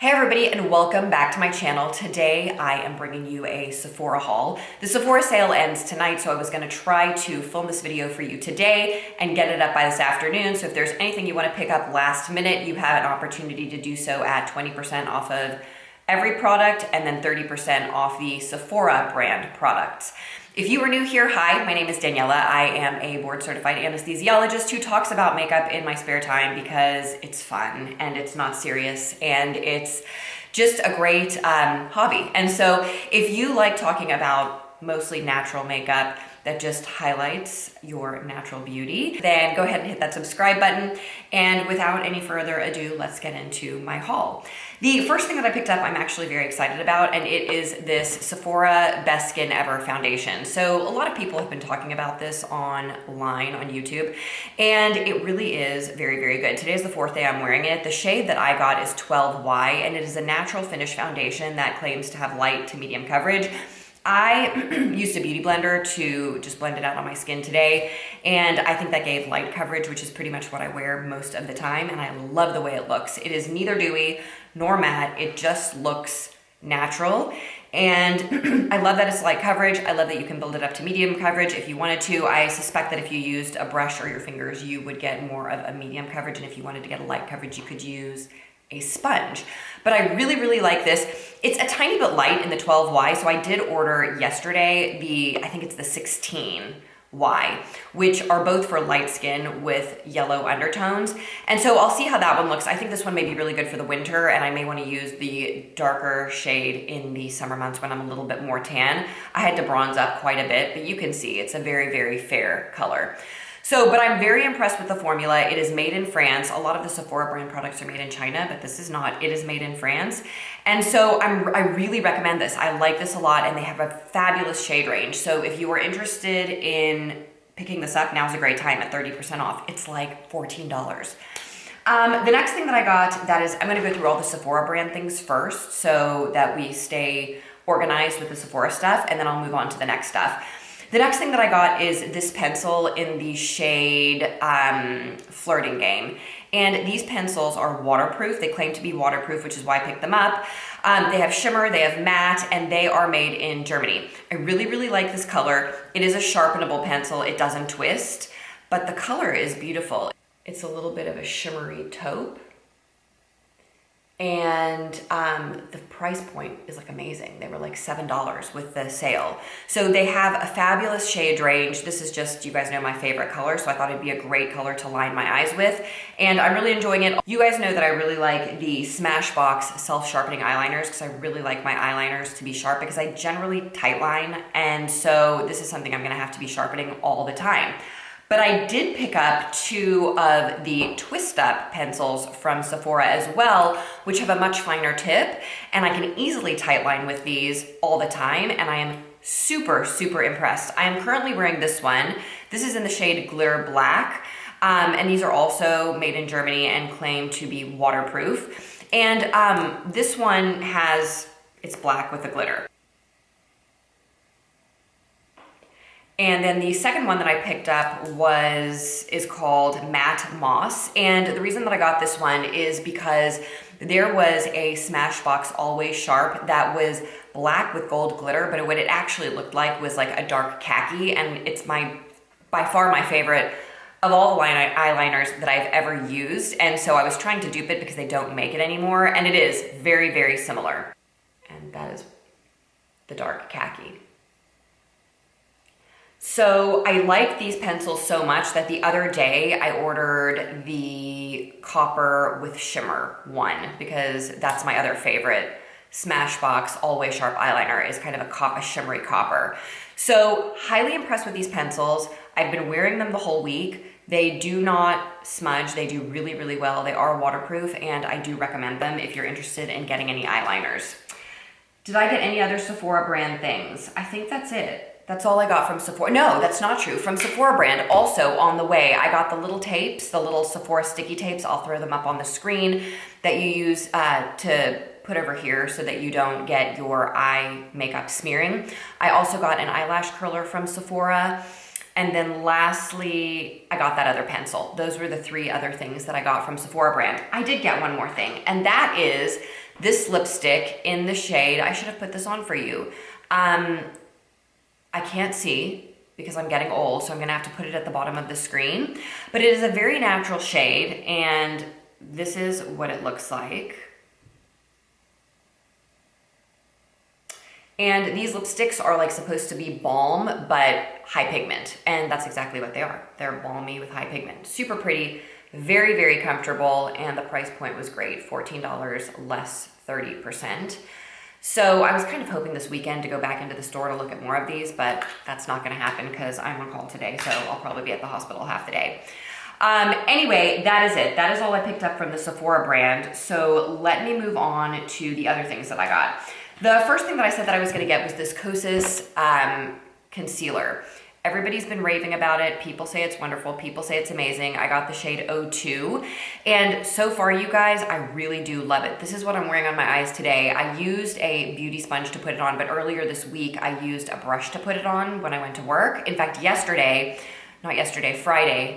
Hey everybody, and welcome back to my channel. Today I am bringing you a Sephora haul. The Sephora sale ends tonight, so I was going to try to film this video for you today and get it up by this afternoon. So if there's anything you want to pick up last minute, you have an opportunity to do so at 20% off of every product and then 30% off the Sephora brand products. If you are new here, hi, my name is Daniela. I am a board certified anesthesiologist who talks about makeup in my spare time because it's fun and it's not serious and it's just a great hobby. And so if you like talking about mostly natural makeup that just highlights your natural beauty, then go ahead and hit that subscribe button. And without any further ado, let's get into my haul. The first thing that I picked up, I'm actually very excited about, and it is this Sephora Best Skin Ever foundation. So a lot of people have been talking about this online on YouTube, and it really is very, very good. Today is the fourth day I'm wearing it. The shade that I got is 12Y, and it is a natural finish foundation that claims to have light to medium coverage. I used a beauty blender to just blend it out on my skin today, and I think that gave light coverage, which is pretty much what I wear most of the time, and I love the way it looks. It is neither dewy nor matte. It just looks natural, and I love that it's light coverage. I love that you can build it up to medium coverage if you wanted to. I suspect that if you used a brush or your fingers, you would get more of a medium coverage, and if you wanted to get a light coverage, you could use a sponge. But I really, really like this. It's a tiny bit light in the 12Y, so I did order yesterday I think it's the 16Y, which are both for light skin with yellow undertones. And so I'll see how that one looks. I think this one may be really good for the winter, and I may want to use the darker shade in the summer months when I'm a little bit more tan. I had to bronze up quite a bit, but you can see it's a very, very fair color. But I'm very impressed with the formula. It is made in France. A lot of the Sephora brand products are made in China, but this is not. It is made in France. And so I really recommend this. I like this a lot, and they have a fabulous shade range. So if you are interested in picking this up, now's a great time at 30% off. It's like $14. The next thing that I got, I'm gonna go through all the Sephora brand things first so that we stay organized with the Sephora stuff, and then I'll move on to the next stuff. The next thing that I got is this pencil in the shade Flirting Game. And these pencils are waterproof. They claim to be waterproof, which is why I picked them up. They have shimmer, they have matte, and they are made in Germany. I really, really like this color. It is a sharpenable pencil. It doesn't twist, but the color is beautiful. It's a little bit of a shimmery taupe. And the price point is like amazing. They were like $7 with the sale. So they have a fabulous shade range. This is just, you guys know, my favorite color, so I thought it'd be a great color to line my eyes with. And I'm really enjoying it. You guys know that I really like the Smashbox self-sharpening eyeliners because I really like my eyeliners to be sharp because I generally tightline. And so this is something I'm gonna have to be sharpening all the time. But I did pick up two of the twist up pencils from Sephora as well, which have a much finer tip, and I can easily tightline with these all the time, and I am super, super impressed. I am currently wearing this one. This is in the shade Glitter Black, and these are also made in Germany and claim to be waterproof. And this one it's black with the glitter. And then the second one that I picked up is called Matte Moss. And the reason that I got this one is because there was a Smashbox Always Sharp that was black with gold glitter, but what it actually looked like was like a dark khaki. And it's by far my favorite of all the eyeliners that I've ever used. And so I was trying to dupe it because they don't make it anymore. And it is very, very similar. And that is the dark khaki. So I like these pencils so much that the other day I ordered the copper with shimmer one because that's my other favorite Smashbox Always Sharp eyeliner is kind of a shimmery copper. So highly impressed with these pencils. I've been wearing them the whole week. They do not smudge. They do really, really well. They are waterproof, and I do recommend them if you're interested in getting any eyeliners. Did I get any other Sephora brand things? I think that's it. That's all I got from Sephora. No, that's not true. From Sephora brand, also on the way, I got the little tapes, the little Sephora sticky tapes. I'll throw them up on the screen that you use to put over here so that you don't get your eye makeup smearing. I also got an eyelash curler from Sephora. And then lastly, I got that other pencil. Those were the three other things that I got from Sephora brand. I did get one more thing, and that is this lipstick in the shade, I should have put this on for you. I can't see because I'm getting old, so I'm gonna have to put it at the bottom of the screen. But it is a very natural shade, and this is what it looks like. And these lipsticks are like supposed to be balm, but high pigment. And that's exactly what they are. They're balmy with high pigment. Super pretty, very, very comfortable. And the price point was great, $14 less 30%. So I was kind of hoping this weekend to go back into the store to look at more of these, but that's not gonna happen because I'm on call today. So I'll probably be at the hospital half the day. Anyway, that is it. That is all I picked up from the Sephora brand. So let me move on to the other things that I got. The first thing that I said that I was gonna get was this COSSIS Concealer. Everybody's been raving about it. People say it's wonderful. People say it's amazing. I got the shade 02. And so far, you guys, I really do love it. This is what I'm wearing on my eyes today. I used a beauty sponge to put it on, but earlier this week, I used a brush to put it on when I went to work. In fact, Friday,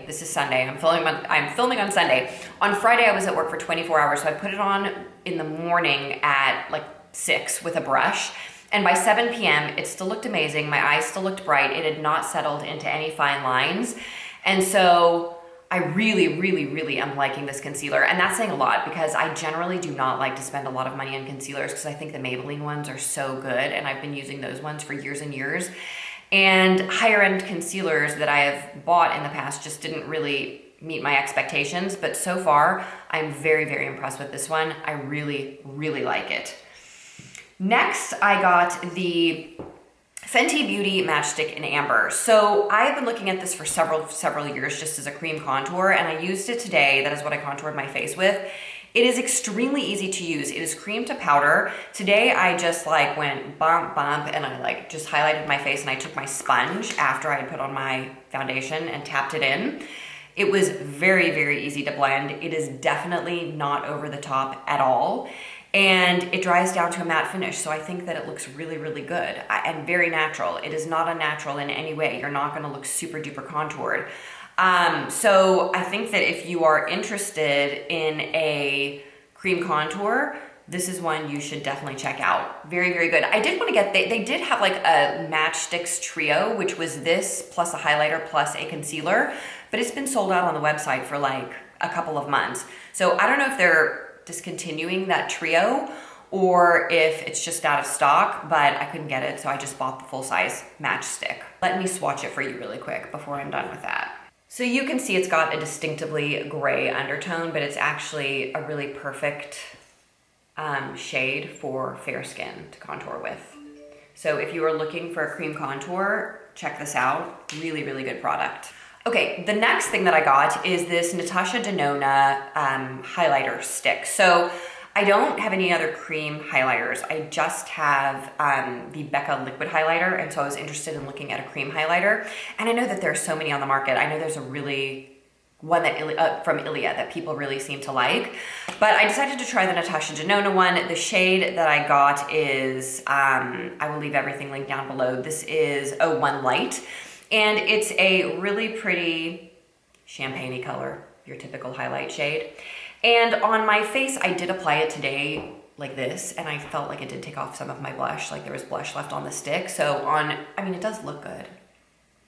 this is Sunday. I'm filming on Sunday. On Friday, I was at work for 24 hours, so I put it on in the morning at like 6 with a brush. And by 7 p.m., it still looked amazing. My eyes still looked bright. It had not settled into any fine lines. And so I really, really, really am liking this concealer. And that's saying a lot because I generally do not like to spend a lot of money on concealers because I think the Maybelline ones are so good. And I've been using those ones for years and years. And higher end concealers that I have bought in the past just didn't really meet my expectations. But so far, I'm very, very impressed with this one. I really, really like it. Next, I got the Fenty Beauty Matchstick in Amber. So I have been looking at this for several years just as a cream contour, and I used it today. That is what I contoured my face with. It is extremely easy to use. It is cream to powder. Today, I just like went bump, and I like just highlighted my face, and I took my sponge after I had put on my foundation and tapped it in. It was very, very easy to blend. It is definitely not over the top at all. And it dries down to a matte finish, so I think that it looks really, really good and very natural. It is not unnatural in any way. You're not gonna look super duper contoured. So I think that if you are interested in a cream contour, this is one you should definitely check out. Very, very good. I did want to get, they did have like a Matchsticks trio, which was this plus a highlighter plus a concealer, but it's been sold out on the website for like a couple of months. So I don't know if they're discontinuing that trio or if it's just out of stock, but I couldn't get it, so I just bought the full-size matchstick. Let me swatch it for you really quick before I'm done with that. So you can see it's got a distinctively gray undertone, but it's actually a really perfect shade for fair skin to contour with. So if you are looking for a cream contour, check this out. Really, really good product. Okay, the next thing that I got is this Natasha Denona highlighter stick. So I don't have any other cream highlighters. I just have the Becca liquid highlighter, and so I was interested in looking at a cream highlighter. And I know that there are so many on the market. I know there's a really one that from Ilia that people really seem to like. But I decided to try the Natasha Denona one. The shade that I got is, I will leave everything linked down below. This is 01 Light. And it's a really pretty champagne-y color, your typical highlight shade. And on my face, I did apply it today like this, and I felt like it did take off some of my blush, like there was blush left on the stick. So it does look good.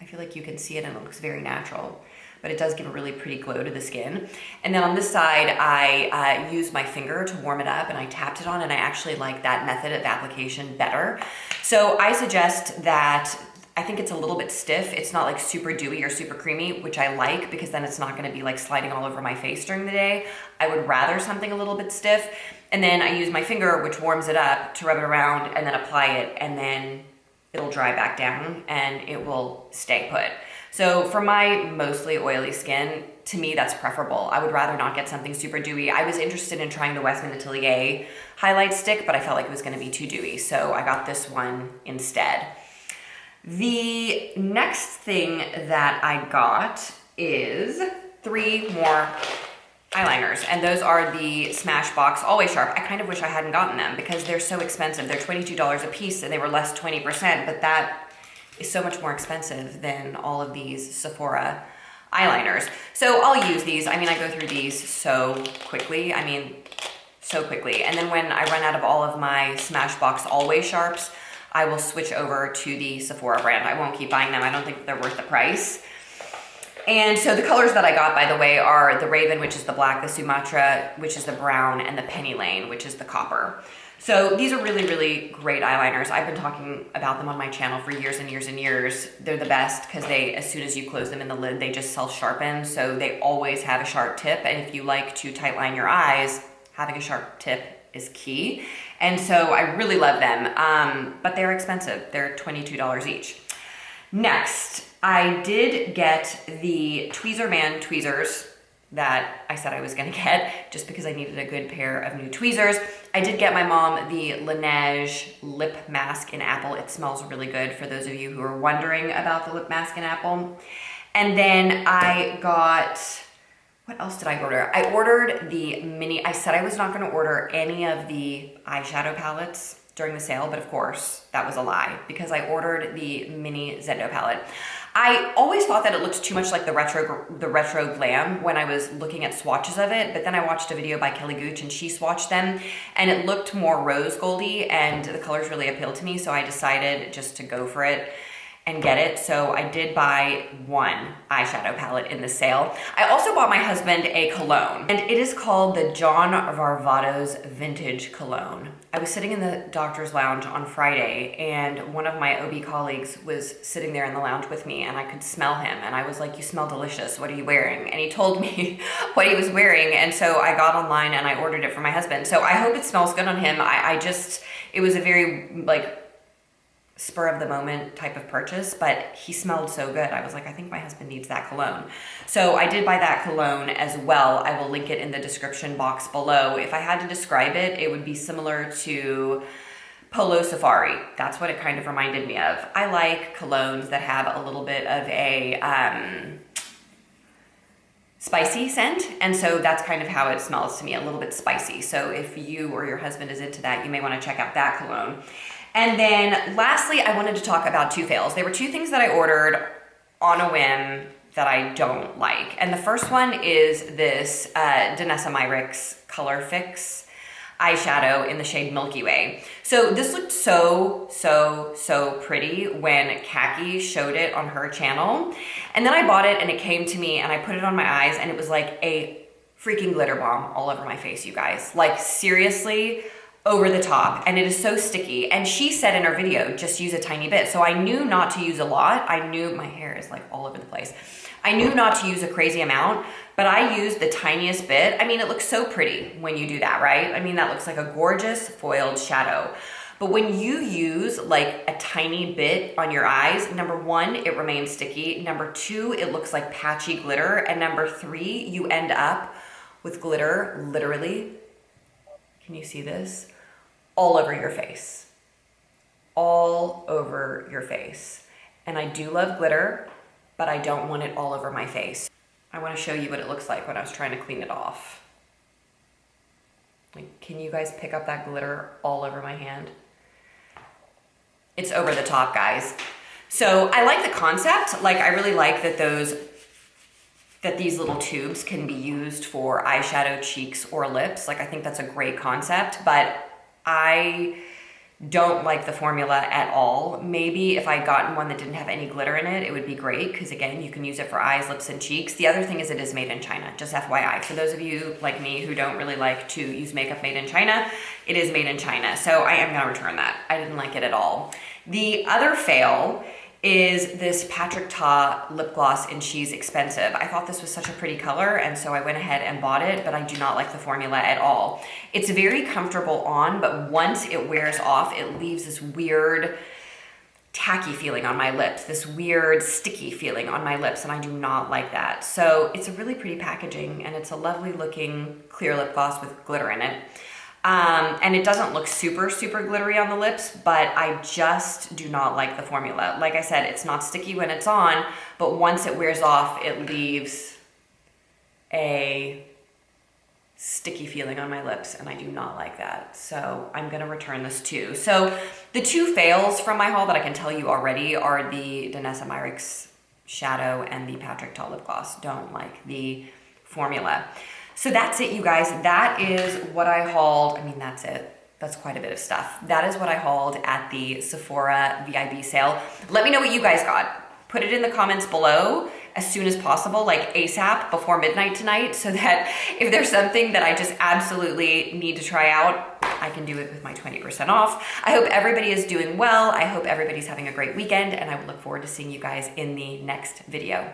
I feel like you can see it and it looks very natural, but it does give a really pretty glow to the skin. And then on this side, I used my finger to warm it up and I tapped it on, and I actually like that method of application better. So I suggest that, I think it's a little bit stiff. It's not like super dewy or super creamy, which I like because then it's not gonna be like sliding all over my face during the day. I would rather something a little bit stiff. And then I use my finger, which warms it up, to rub it around and then apply it, and then it'll dry back down and it will stay put. So for my mostly oily skin, to me, that's preferable. I would rather not get something super dewy. I was interested in trying the Westman Atelier highlight stick, but I felt like it was gonna be too dewy. So I got this one instead. The next thing that I got is 3 more eyeliners, and those are the Smashbox Always Sharp. I kind of wish I hadn't gotten them because they're so expensive. They're $22 a piece and they were less 20%, but that is so much more expensive than all of these Sephora eyeliners. So I'll use these. I go through these so quickly. so quickly. And then when I run out of all of my Smashbox Always Sharps, I will switch over to the Sephora brand. I won't keep buying them. I don't think they're worth the price. And so the colors that I got, by the way, are the Raven, which is the black, the Sumatra, which is the brown, and the Penny Lane, which is the copper. So these are really, really great eyeliners. I've been talking about them on my channel for years and years and years. They're the best because they, as soon as you close them in the lid, they just self-sharpen. So they always have a sharp tip. And if you like to tight line your eyes, having a sharp tip is key. And so I really love them, but they're expensive. They're $22 each. Next, I did get the Tweezerman tweezers that I said I was gonna get just because I needed a good pair of new tweezers. I did get my mom the Laneige lip mask in apple. It smells really good for those of you who are wondering about the lip mask in apple. And then I got, what else did I order? I ordered the mini, I said I was not gonna order any of the eyeshadow palettes during the sale, but of course that was a lie because I ordered the mini Zendo palette. I always thought that it looked too much like the retro glam when I was looking at swatches of it, but then I watched a video by Kelly Gooch and she swatched them and it looked more rose goldy and the colors really appealed to me, so I decided just to go for it and get it. So I did buy one eyeshadow palette in the sale. I also bought my husband a cologne, and it is called the John Varvatos Vintage Cologne. I was sitting in the doctor's lounge on Friday, and one of my OB colleagues was sitting there in the lounge with me, and I could smell him, and I was like, "You smell delicious, what are you wearing?" And he told me what he was wearing, and so I got online and I ordered it for my husband. So I hope it smells good on him. It was a very, like, spur of the moment type of purchase, but he smelled so good. I was like, I think my husband needs that cologne. So I did buy that cologne as well. I will link it in the description box below. If I had to describe it, it would be similar to Polo Safari. That's what it kind of reminded me of. I like colognes that have a little bit of a spicy scent, and so that's kind of how it smells to me, a little bit spicy. So if you or your husband is into that, you may want to check out that cologne. And then lastly, I wanted to talk about two fails. There were two things that I ordered on a whim that I don't like. And the first one is this Danessa Myricks Color Fix eyeshadow in the shade Milky Way. So this looked so pretty when Khaki showed it on her channel. And then I bought it and it came to me and I put it on my eyes and it was like a freaking glitter bomb all over my face, you guys. Like seriously, over the top, and it is so sticky. And she said in her video, just use a tiny bit. So I knew not to use a lot. I knew my hair is like all over the place. I knew not to use a crazy amount, but I used the tiniest bit. I mean, it looks so pretty when you do that, right? I mean, that looks like a gorgeous foiled shadow. But when you use like a tiny bit on your eyes, number one, it remains sticky. Number two, it looks like patchy glitter. And number three, you end up with glitter literally, can you see this? All over your face. All over your face. And I do love glitter, but I don't want it all over my face. I want to show you what it looks like when I was trying to clean it off. Like, can you guys pick up that glitter all over my hand? It's over the top, guys. So I like the concept. Like, I really like that these little tubes can be used for eyeshadow, cheeks, or lips. Like, I think that's a great concept, but I don't like the formula at all. Maybe if I'd gotten one that didn't have any glitter in it, it would be great, because again, you can use it for eyes, lips, and cheeks. The other thing is it is made in China, just FYI. For those of you like me who don't really like to use makeup made in China, it is made in China. So I am gonna return that. I didn't like it at all. The other fail is this Patrick Ta lip gloss in She's Expensive. I thought this was such a pretty color, and so I went ahead and bought it, but I do not like the formula at all. It's very comfortable on, but once it wears off, it leaves this weird tacky feeling on my lips, this weird sticky feeling on my lips, and I do not like that. So it's a really pretty packaging, and it's a lovely looking clear lip gloss with glitter in it. And it doesn't look super glittery on the lips, but I just do not like the formula. Like I said, it's not sticky when it's on, but once it wears off, it leaves a sticky feeling on my lips, and I do not like that. So I'm gonna return this too. So the two fails from my haul that I can tell you already are the Danessa Myricks shadow and the Patrick Ta lip gloss. Don't like the formula. So that's it, you guys. That is what I hauled. I mean, that's it. That's quite a bit of stuff. That is what I hauled at the Sephora VIB sale. Let me know what you guys got. Put it in the comments below as soon as possible, like ASAP before midnight tonight, so that if there's something that I just absolutely need to try out, I can do it with my 20% off. I hope everybody is doing well. I hope everybody's having a great weekend, and I will look forward to seeing you guys in the next video.